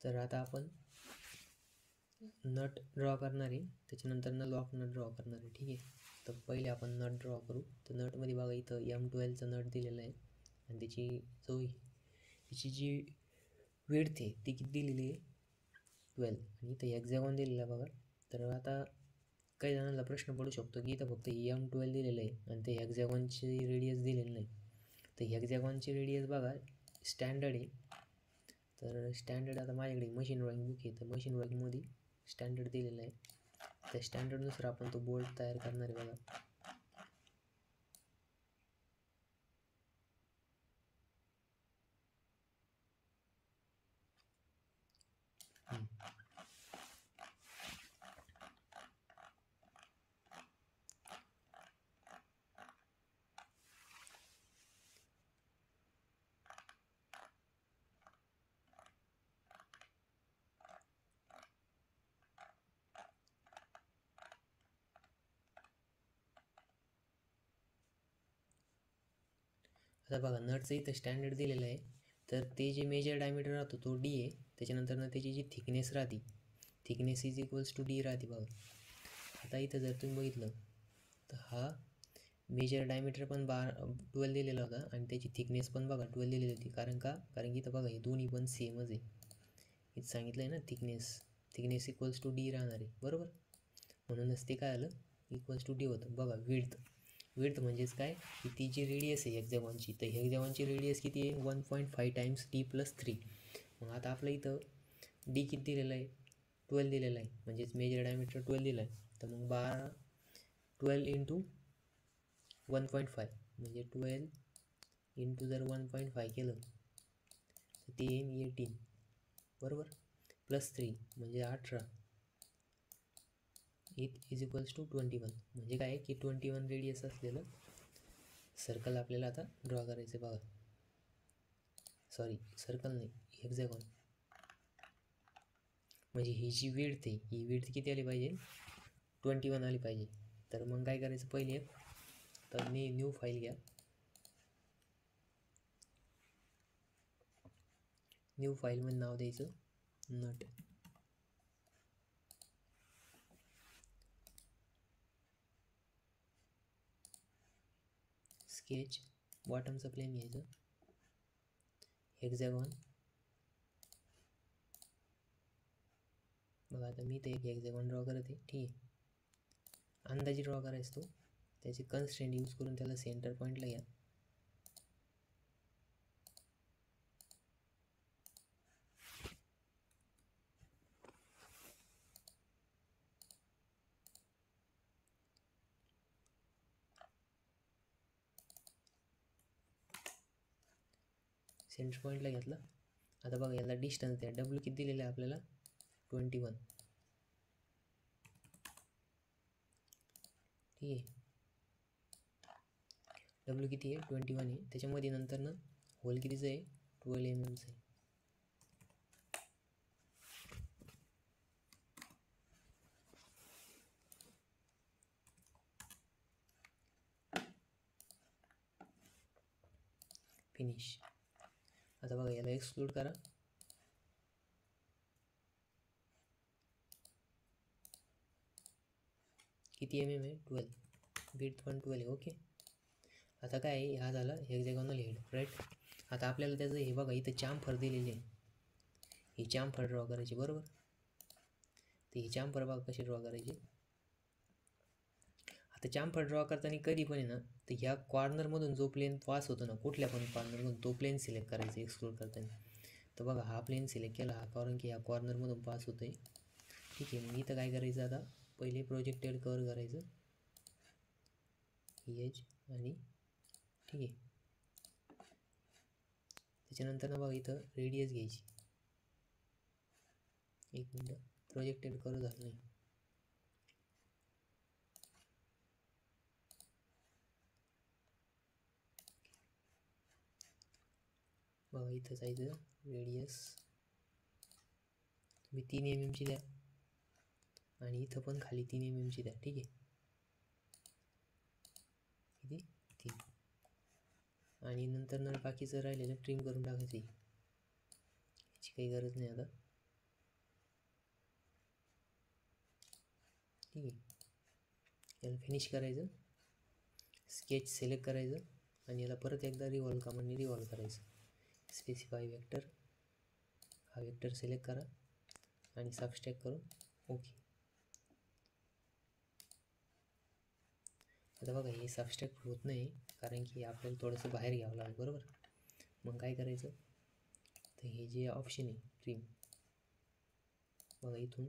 तर आता आपण नट ड्रॉ करणार आहे, त्याच्यानंतर लॉक नट ड्रॉ करणार आहे. ठीक आहे, तर पहिले आपण नट ड्रॉ करू. तर नटमध्ये बघा इथं M12चा नट दिलेला आहे आणि त्याची जी विड्थ आहे ती किती दिलेली आहे 12 आणि इथं हेक्सागॉन दिलेला आहे बघा. तर आता काही जणांना प्रश्न पडू शकतो की इथं फक्त M12 दिलेलं आहे आणि ते हेक्सागॉनची रेडियस दिलेलं नाही. तर हेक्सागॉनची रेडियस बघा स्टँडर्ड आहे. तर स्टँडर्ड आता माझ्याकडे मशीन ड्रॉइंग बुक आहे, तर मशीन ड्रॉइंगमध्ये स्टँडर्ड दिलेलं आहे. त्या स्टँडर्डनुसार आपण तो बोल्ट तयार करणार आहे बघा. आता बघा नटचं इथं स्टँडर्ड दिलेलं आहे. तर ते जे मेजर डायमीटर राहतो तो D आहे. त्याच्यानंतर त्याची जी थिकनेस राहते, thickness is equals to D राहते बघा. आता इथं जर तुम्ही बघितलं तर हा मेजर डायमीटर पण 12 दिलेला होता आणि त्याची थिकनेस पण बघा 12 दिलेली होती. कारण की इथं बघा हे दोन्ही पण सेमच आहे. इथं सांगितलं आहे ना थिकनेस इक्वल्स टू D राहणार आहे, बरोबर. म्हणूनच ते काय आलं इक्वल्स टू D होतं. बघा विड्थ म्हणजेच काय की ती जी रेडियस आहे हेक्सागॉनची, तर हेक्सागॉनची रेडियस किती आहे 1.5 टाइम्स D+3. मग आता आपलं इथं D किती दिलेलं आहे 12 दिलेलं आहे, म्हणजेच मेजर डायमीटर 12 दिलं आहे. तर मग 12 इंटू 1.5 म्हणजे 12 इंटू जर 1.5 केलं तर ते येईन 18, बरोबर. +3 म्हणजे 18. 8 इज इक्वल्स टू 21. म्हणजे काय की 21 रेडियस असलेलं सर्कल आपल्याला आता ड्रॉ करायचं बघा. सॉरी, सर्कल नाही, हेक्सागॉन. म्हणजे ही जी विड्थ आहे ही विड्थ किती आली पाहिजे 21 आली पाहिजे. तर मग काय करायचं पहिले तर न्यू फाईल घ्या. न्यू फाईलमध्ये नाव द्यायचं नट. स्केच बॉटमचं प्लेन घ्यायचं. हेक्सागॉन बघा. आता मी ते एक हेक्सागॉन ड्रॉ करत आहे. ठीक आहे, अंदाजे ड्रॉ करायचं तो. त्याचे कन्स्ट्रेंट यूज करून त्याला सेंटर पॉईंटला घ्या. सेंटर पॉईंटला घेतला. आता बघा याला डिस्टन्स द्या. W किती दिलेलं आहे आपल्याला 21. ठीक आहे, W किती आहे 21 आहे. त्याच्यामध्ये नंतर होल कितीचं आहे 12 mm आहे. फिनिश. आता बघा याला एक्सक्लूड करा. किती mm आहे 12. विड्थ पण 12 आहे. ओके. आता काय आहे हा झाला हेक्सागोनल हेड, राईट. आता आपल्याला त्याचं हे बघा इथं चाम्फर दिलेले आहे. ही चाम्फर ड्रॉ करायची, बरोबर. तर ही चाम्फर बघा कशी ड्रॉ करायची. आता चाम्फर ड्रॉ करताना कधी पण आहे ना तर ह्या कॉर्नरमधून जो प्लेन पास होतो ना कुठल्या पण कॉर्नरमधून तो प्लेन सिलेक्ट करायचा एक्सक्लूड करताना. तर बघा हा प्लेन सिलेक्ट केला हा, कारण की ह्या कॉर्नरमधून पास होतो आहे. ठीक आहे, मग इथं काय करायचं आता पहिले प्रोजेक्टेड कव्हर करायचं ही एज आणि ठीक आहे. त्याच्यानंतर ना बघा इथं रेडियस घ्यायची. एक मिनटं, प्रोजेक्टेड कव्हर झालं नाही. बघा इथं जायचं रेडियस तुम्ही 3 mm ची द्या आणि इथं पण खाली 3 mm ची द्या. ठीक आहे, किती 3. आणि नंतर बाकीचं राहिलेलं ट्रिम करून टाकायचं. याची काही गरज नाही आता. ठीक आहे. याला फिनिश करायचं, स्केच सिलेक्ट करायचं आणि याला परत एकदा रिव्हॉल्व कमांडने रिव्हॉल्व करायचं. स्पेसिफाय वेक्टर, हा वेक्टर सिलेक्ट करा आणि सबस्ट्रॅक्ट करून ओके. आता बघा हे सबस्ट्रॅक्ट होत नाही कारण की आपल्याला थोडंसं बाहेर घ्यावं लागेल, बरोबर. मग काय करायचं, तर हे जे ऑप्शन आहे ट्रिम, बघा इथून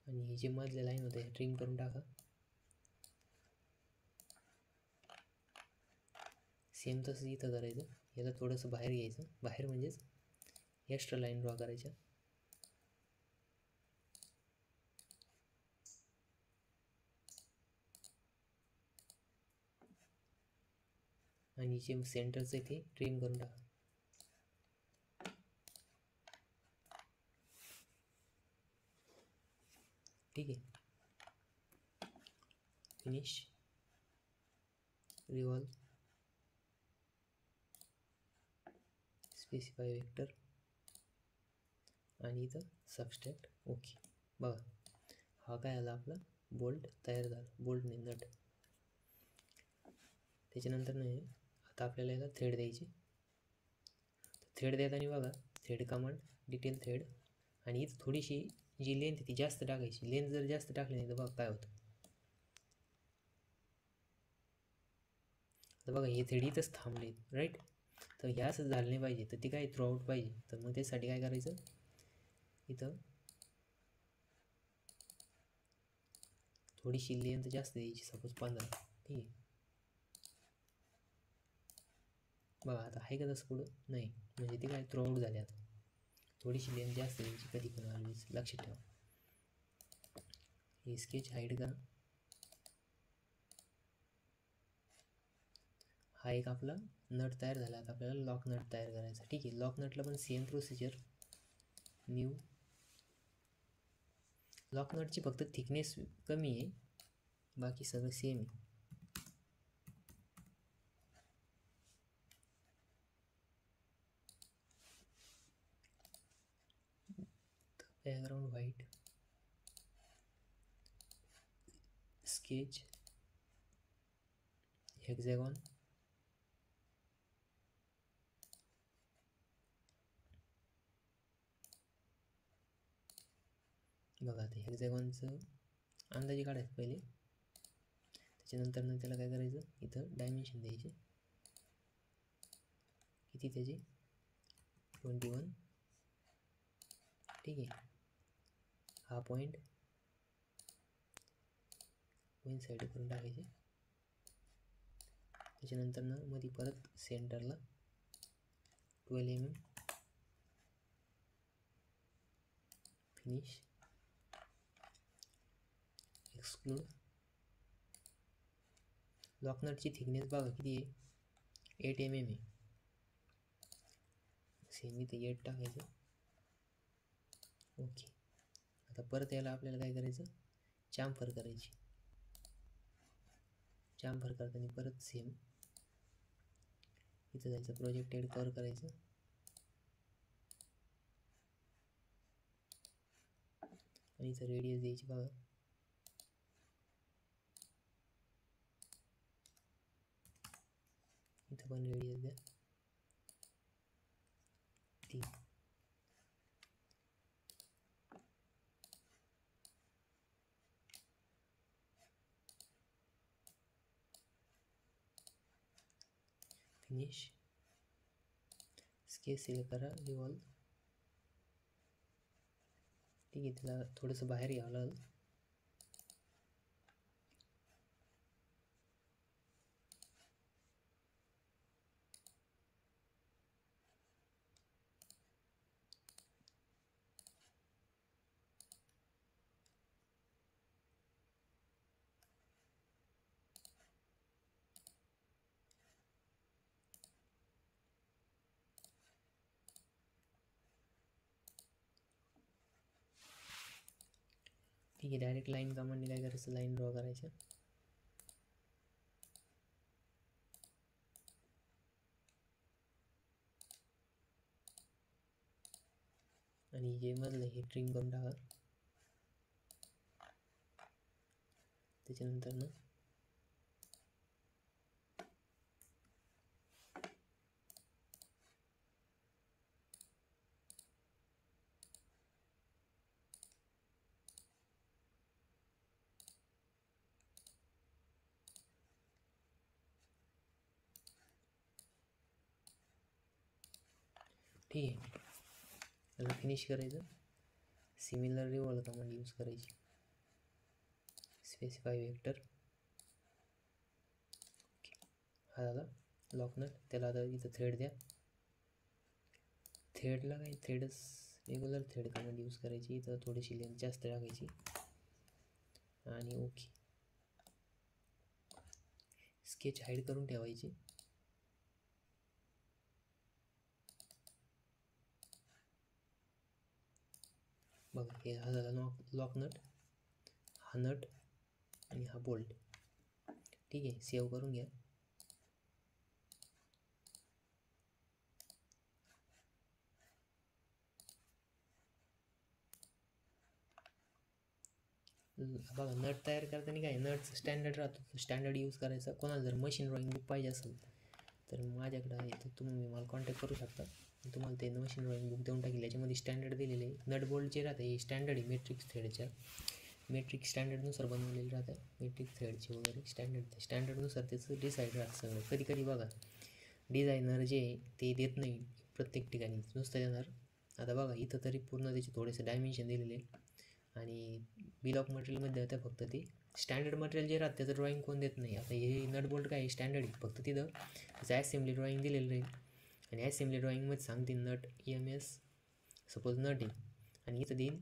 आणि हे जे मधले लाईन होते हे ट्रिम करून टाका. सेम तसं इथं करायचं, याला थोडंसं बाहेर घ्यायचं, बाहेर म्हणजेच एक्स्ट्रा लाईन ड्रॉ करायच्या आणि जे सेंटरचं आहे ते ट्रिम करून टाका. ठीक आहे. फिनिश, रिव्हॉल्व, स्पेसिफाय वेक्टर आणि इथं सबस्ट्रॅक्ट ओके. बघा हा काय आला आपला बोल्ट तयार झाला, बोल्ट नाही नट. त्याच्यानंतर नाही आता आपल्याला याला थ्रेड द्यायची. थ्रेड देताना बघा थ्रेड कमांड, डिटेल थ्रेड आणि इथं थोडीशी जी लेंथ ती जास्त टाकायची. लेंथ जर जास्त टाकली नाही तर बघा काय होतं. तर बघा हे थ्रेड इथंच थांबले, राईट. तर हे असं झालं नाही पाहिजे, तर ती काय थ्रू आउट पाहिजे. तर मग त्यासाठी काय करायचं, इथं थोडीशी लेंथ जास्त द्यायची, सपोज 15. ठीक आहे. बघा आता आहे का तसं पुढं नाही, म्हणजे ते काय थ्रू आउट झाले. आता थोडीशी लेंथ जास्त द्यायची कधी पण, ऑलवेज लक्षात ठेवा. हे स्केच हाईड करा. हा एक आपला नट तयार झाला. आता आपल्याला लॉक नट तयार करायचा. ठीक आहे. लॉक नटला पण सेम प्रोसिजर, न्यू. लॉक नटची फक्त थिकनेस कमी आहे, बाकी सगळं सेम आहे. बॅकग्राउंड व्हाईट, स्केच हेक्झॅगॉन, बघा आता हेक्झॅगॉनचं अंदाजे काढायचं पहिले. त्याच्यानंतर ना त्याला काय करायचं, इथं डायमेन्शन द्यायचे किती त्याचे 21. ठीक आहे. हा पॉईंट साईड करून टाकायचे. त्याच्यानंतर ना मध्ये परत सेंटरला 12 mm. Finish, exclude. लॉकनटची थिकनेस बघा किती आहे, 8 mm आहे. सेम इथे 8 टाकायचं ओके. आता परत याला आपल्याला काय करायचं, चाम्फर करायची. चाम्फर करताना परत सेम इथं जायचं, प्रोजेक्ट ॲड कव्हर करायचं आणि इथं रेडियस द्यायची. बघा इथं पण रेडियस द्या 3. फिनिश, स्केच सिलेक्ट करा, रिव्हॉल्व. ठीक आहे. त्याला थोडंसं बाहेर घ्यावं लागेल. ठीक आहे. डायरेक्ट लाईन कमांडने काय करायचं, लाईन ड्रॉ करायचं. आणि जे मधलं हे ट्रिम करून टाका. त्याच्यानंतर ना ठीक आहे. आता फिनिश करायचं. सिमिलर रिवॉल्व कमांड यूज करायची. Specify vector. हा झाला लॉक नट. त्याला आता इथं थ्रेड द्या. थ्रेडला काही थ्रेडच रेग्युलर थ्रेड कमांड यूज करायची. इथं थोडीशी लेंथ जास्त टाकायची आणि ओके. स्केच हाईड करून ठेवायची. बघा हे हा झाला लॉक नट, हा नट आणि हा बोल्ट. ठीक आहे, सेव्ह करून घ्या. बघा नट तयार करताना काय नटचं स्टँडर्ड राहतो, स्टँडर्ड यूज करायचा. कोणाला जर मशीन ड्रॉइंग बुक पाहिजे असेल तर माझ्याकडे आहे, तर तुम्ही मला कॉन्टॅक्ट करू शकता. तुम्हाला ते मशीन ड्रॉइंग बुक देऊन टाकेल. याच्यामध्ये स्टँडर्ड दिलेले आहे. नट बोल्ट जे राहतं हे स्टँडर्ड आहे मॅट्रिक्स थ्रेडच्या. मॅट्रिक्स स्टँडर्डनुसार बनवलेलं राहतं. मॅट्रिक्स थ्रेडचे वगैरे स्टँडर्डनुसार त्याचं डिसाईड राहतं सगळं. कधी कधी बघा डिझायनर जे ते देत नाही प्रत्येक ठिकाणी, नुसतं देणार. आता बघा इथं तरी पूर्ण त्याचे थोडेसे डायमेन्शन दिलेले आणि बिल ऑफ मटेरियलमध्ये आता फक्त ते स्टँडर्ड मटेरियल जे राहतं त्याचं ड्रॉइंग कोण देत नाही. आता हे नट बोल्ट काय स्टँडर्ड आहे, फक्त तिथं त्याचं ॲसेंब्ली ड्रॉइंग दिलेलं राहील आणि ॲसेंब्ली ड्रॉइंगमध्ये सांगते नट EMS सपोज नट आहे आणि इथं देईन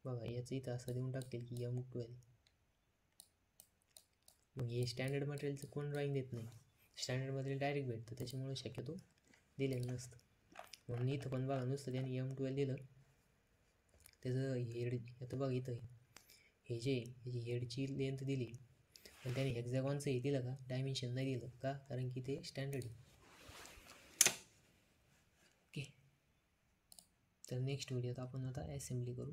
बघा याचं इथं असं देऊन टाकतील की M12. मग हे स्टँडर्ड मटेरियलचं कोण ड्रॉइंग देत नाही. स्टँडर्ड मटेरियल डायरेक्ट भेटतं, त्याच्यामुळे शक्यतो दिलेलं नसतं. म्हणून इथं पण बघा नुसतं त्याने M12 दिलं. त्याचं हेड आता बघा इथं हे जे याची हेडची लेंथ दिली पण त्याने हेक्झॅगॉनचं हे दिलं का, डायमेन्शन नाही दिलं का, कारण की ते स्टँडर्ड आहे. ओके, तर नेक्स्ट व्हिडिओत आपण आता असेंब्ली करू.